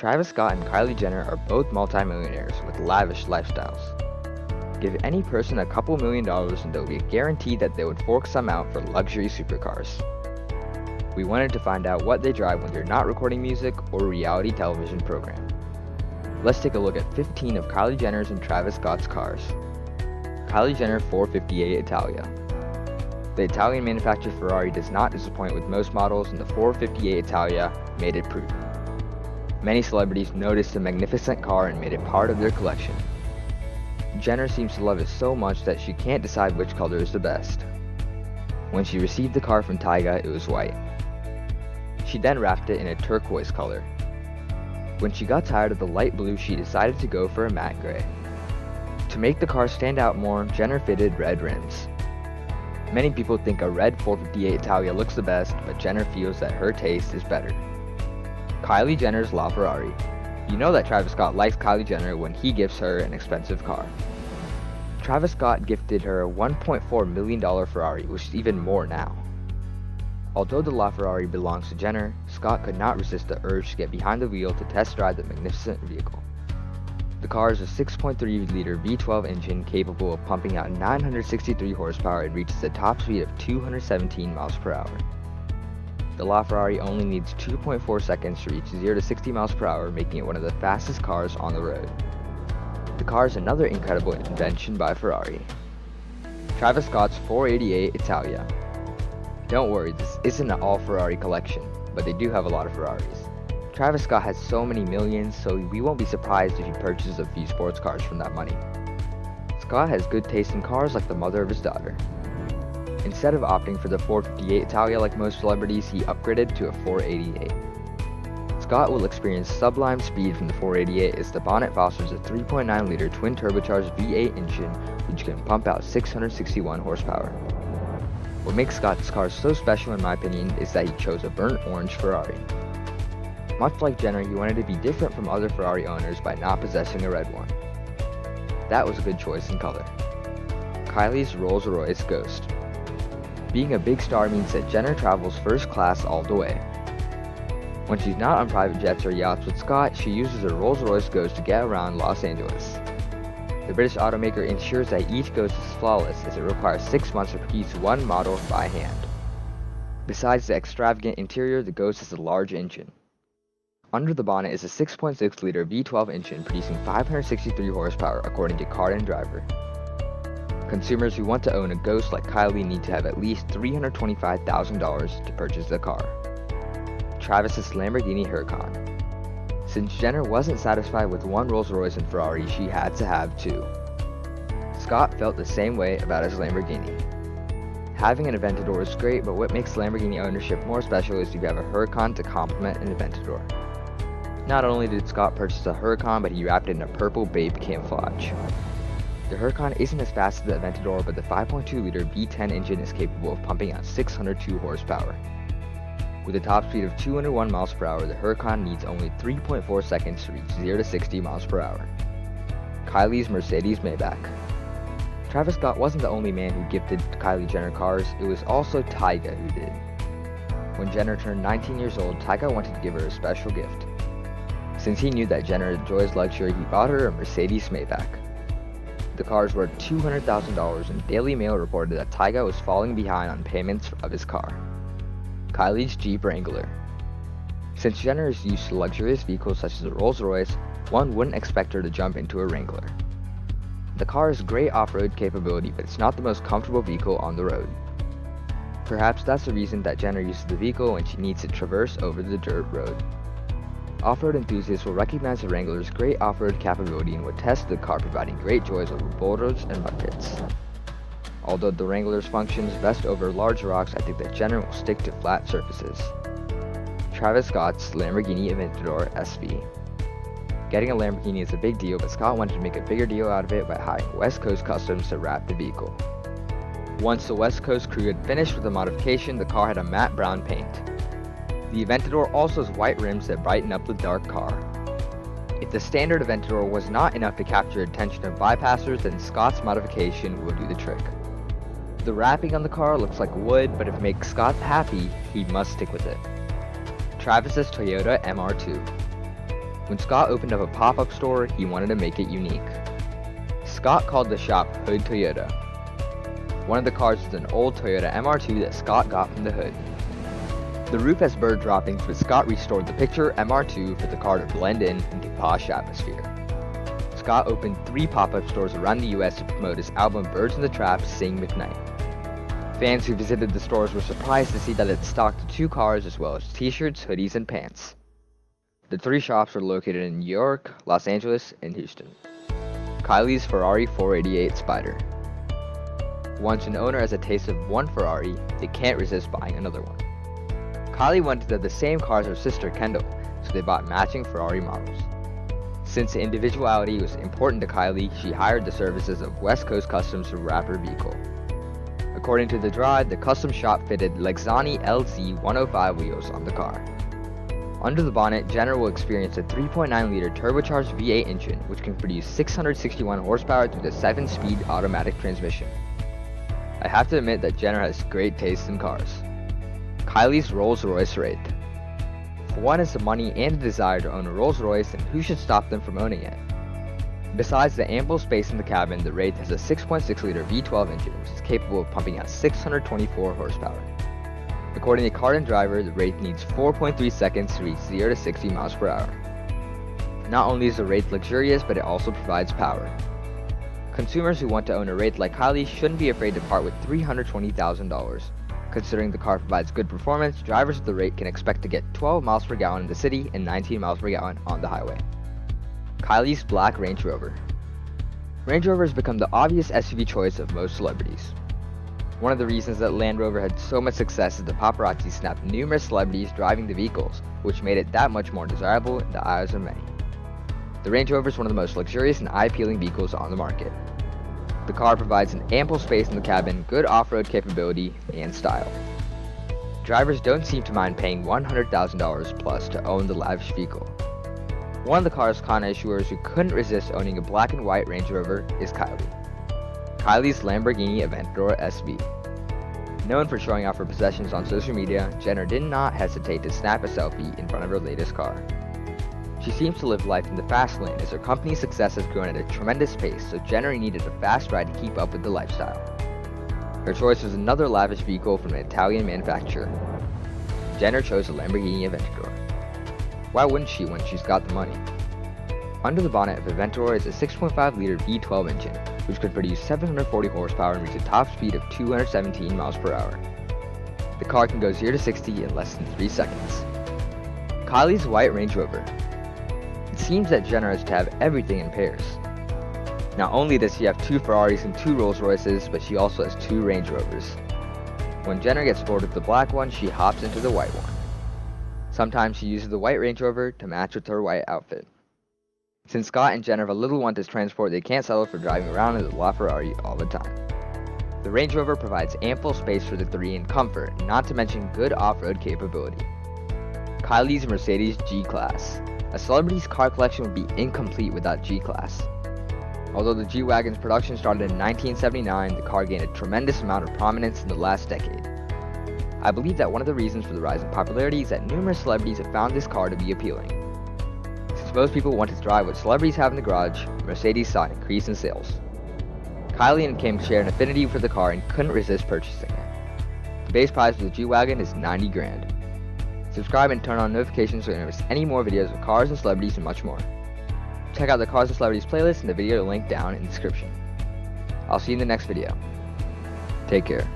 Travis Scott and Kylie Jenner are both multi-millionaires with lavish lifestyles. Give any person a couple $1,000,000 and there will be a guarantee that they would fork some out for luxury supercars. We wanted to find out what they drive when they're not recording music or a reality television program. Let's take a look at 15 of Kylie Jenner's and Travis Scott's cars. Kylie Jenner 458 Italia. The Italian manufacturer Ferrari does not disappoint with most models, and the 458 Italia made it prove. Many celebrities noticed the magnificent car and made it part of their collection. Jenner seems to love it so much that she can't decide which color is the best. When she received the car from Tyga, it was white. She then wrapped it in a turquoise color. When she got tired of the light blue, she decided to go for a matte gray. To make the car stand out more, Jenner fitted red rims. Many people think a red 458 Italia looks the best, but Jenner feels that her taste is better. Kylie Jenner's LaFerrari. You know that Travis Scott likes Kylie Jenner when he gifts her an expensive car. Travis Scott gifted her a $1.4 million Ferrari, which is even more now. Although the LaFerrari belongs to Jenner, Scott could not resist the urge to get behind the wheel to test drive the magnificent vehicle. The car is a 6.3-liter V12 engine capable of pumping out 963 horsepower and reaches a top speed of 217 miles per hour. The LaFerrari only needs 2.4 seconds to reach 0 to 60 miles per hour, making it one of the fastest cars on the road. The car is another incredible invention by Ferrari. Travis Scott's 488 Italia. Don't worry, this isn't an all-Ferrari collection, but they do have a lot of Ferraris. Travis Scott has so many millions, so we won't be surprised if he purchases a few sports cars from that money. Scott has good taste in cars like the mother of his daughter. Instead of opting for the 458 Italia like most celebrities, he upgraded to a 488. Scott will experience sublime speed from the 488 as the bonnet fosters a 3.9-liter twin-turbocharged V8 engine which can pump out 661 horsepower. What makes Scott's car so special in my opinion is that he chose a burnt orange Ferrari. Much like Jenner, he wanted to be different from other Ferrari owners by not possessing a red one. That was a good choice in color. Kylie's Rolls-Royce Ghost. Being a big star means that Jenner travels first class all the way. When she's not on private jets or yachts with Scott, she uses a Rolls-Royce Ghost to get around Los Angeles. The British automaker ensures that each Ghost is flawless as it requires 6 months to produce one model by hand. Besides the extravagant interior, the Ghost has a large engine. Under the bonnet is a 6.6-liter V12 engine producing 563 horsepower according to Car and Driver. Consumers who want to own a Ghost like Kylie need to have at least $325,000 to purchase the car. Travis's Lamborghini Huracan. Since Jenner wasn't satisfied with one Rolls-Royce and Ferrari, she had to have two. Scott felt the same way about his Lamborghini. Having an Aventador is great, but what makes Lamborghini ownership more special is you have a Huracan to complement an Aventador. Not only did Scott purchase a Huracan, but he wrapped it in a purple Babe camouflage. The Huracan isn't as fast as the Aventador, but the 5.2-liter V10 engine is capable of pumping out 602 horsepower. With a top speed of 201 miles per hour, the Huracan needs only 3.4 seconds to reach 0 to 60 miles per hour. Kylie's Mercedes Maybach. Travis Scott wasn't the only man who gifted Kylie Jenner cars, it was also Tyga who did. When Jenner turned 19 years old, Tyga wanted to give her a special gift. Since he knew that Jenner enjoys luxury, he bought her a Mercedes Maybach. The car is worth $200,000 and Daily Mail reported that Tyga was falling behind on payments of his car. Kylie's Jeep Wrangler. Since Jenner is used to luxurious vehicles such as a Rolls-Royce, one wouldn't expect her to jump into a Wrangler. The car has great off-road capability, but it's not the most comfortable vehicle on the road. Perhaps that's the reason that Jenner uses the vehicle when she needs to traverse over the dirt road. Off-road enthusiasts will recognize the Wrangler's great off-road capability and will test the car providing great joys over boulders and mud pits. Although the Wrangler's functions best over large rocks, I think that Jenner will stick to flat surfaces. Travis Scott's Lamborghini Aventador SV. Getting a Lamborghini is a big deal, but Scott wanted to make a bigger deal out of it by hiring West Coast Customs to wrap the vehicle. Once the West Coast crew had finished with the modification, the car had a matte brown paint. The Aventador also has white rims that brighten up the dark car. If the standard Aventador was not enough to capture the attention of bypassers, then Scott's modification will do the trick. The wrapping on the car looks like wood, but if it makes Scott happy, he must stick with it. Travis's Toyota MR2. When Scott opened up a pop-up store, he wanted to make it unique. Scott called the shop Hood Toyota. One of the cars was an old Toyota MR2 that Scott got from the hood. The roof has bird droppings, but Scott restored the picture MR2 for the car to blend in into the posh atmosphere. Scott opened 3 pop-up stores around the US to promote his album Birds in the Trap, Sing McKnight. Fans who visited the stores were surprised to see that it stocked 2 cars as well as t-shirts, hoodies, and pants. The 3 shops are located in New York, Los Angeles, and Houston. Kylies Ferrari 488 Spider. Once an owner has a taste of one Ferrari, they can't resist buying another one. Kylie wanted to have the same car as her sister Kendall, so they bought matching Ferrari models. Since individuality was important to Kylie, she hired the services of West Coast Customs to wrap her vehicle. According to the drive, the custom shop fitted Lexani LZ 105 wheels on the car. Under the bonnet, Jenner will experience a 3.9-liter turbocharged V8 engine, which can produce 661 horsepower with a 7-speed automatic transmission. I have to admit that Jenner has great taste in cars. Kylie's Rolls-Royce Wraith. If one has the money and the desire to own a Rolls-Royce, then who should stop them from owning it? Besides the ample space in the cabin, the Wraith has a 6.6-liter V12 engine, which is capable of pumping out 624 horsepower. According to Car and Driver, the Wraith needs 4.3 seconds to reach 0 to 60 miles per hour. Not only is the Wraith luxurious, but it also provides power. Consumers who want to own a Wraith like Kylie shouldn't be afraid to part with $320,000. Considering the car provides good performance, drivers of the Wraith can expect to get 12 miles per gallon in the city and 19 miles per gallon on the highway. Kylie's Black Range Rover. Range Rover has become the obvious SUV choice of most celebrities. One of the reasons that Land Rover had so much success is the paparazzi snapped numerous celebrities driving the vehicles, which made it that much more desirable in the eyes of many. The Range Rover is one of the most luxurious and eye-appealing vehicles on the market. The car provides an ample space in the cabin, good off-road capability, and style. Drivers don't seem to mind paying $100,000 plus to own the lavish vehicle. One of the car's connoisseurs who couldn't resist owning a black and white Range Rover is Kylie. Kylie's Lamborghini Aventador SV. Known for showing off her possessions on social media, Jenner did not hesitate to snap a selfie in front of her latest car. She seems to live life in the fast lane as her company's success has grown at a tremendous pace, so Jenner needed a fast ride to keep up with the lifestyle. Her choice was another lavish vehicle from an Italian manufacturer. Jenner chose a Lamborghini Aventador. Why wouldn't she when she's got the money? Under the bonnet of Aventador is a 6.5-liter V12 engine, which could produce 740 horsepower and reach a top speed of 217 miles per hour. The car can go 0 to 60 in less than 3 seconds. Kylie's White Range Rover. It seems that Jenner has to have everything in pairs. Not only does she have 2 Ferraris and 2 Rolls Royces, but she also has 2 Range Rovers. When Jenner gets bored with the black one, she hops into the white one. Sometimes she uses the white Range Rover to match with her white outfit. Since Scott and Jenner have a little one to transport, they can't settle for driving around in the LaFerrari all the time. The Range Rover provides ample space for the 3 and comfort, not to mention good off-road capability. Kylie's Mercedes G-Class. A celebrity's car collection would be incomplete without G-Class. Although the G-Wagon's production started in 1979, the car gained a tremendous amount of prominence in the last decade. I believe that one of the reasons for the rise in popularity is that numerous celebrities have found this car to be appealing. Since most people want to drive what celebrities have in the garage, Mercedes saw an increase in sales. Kylie and Kim share an affinity for the car and couldn't resist purchasing it. The base price for the G-Wagon is $90 grand. Subscribe and turn on notifications so you don't miss any more videos of cars and celebrities and much more. Check out the Cars and Celebrities playlist in the video link down in the description. I'll see you in the next video. Take care.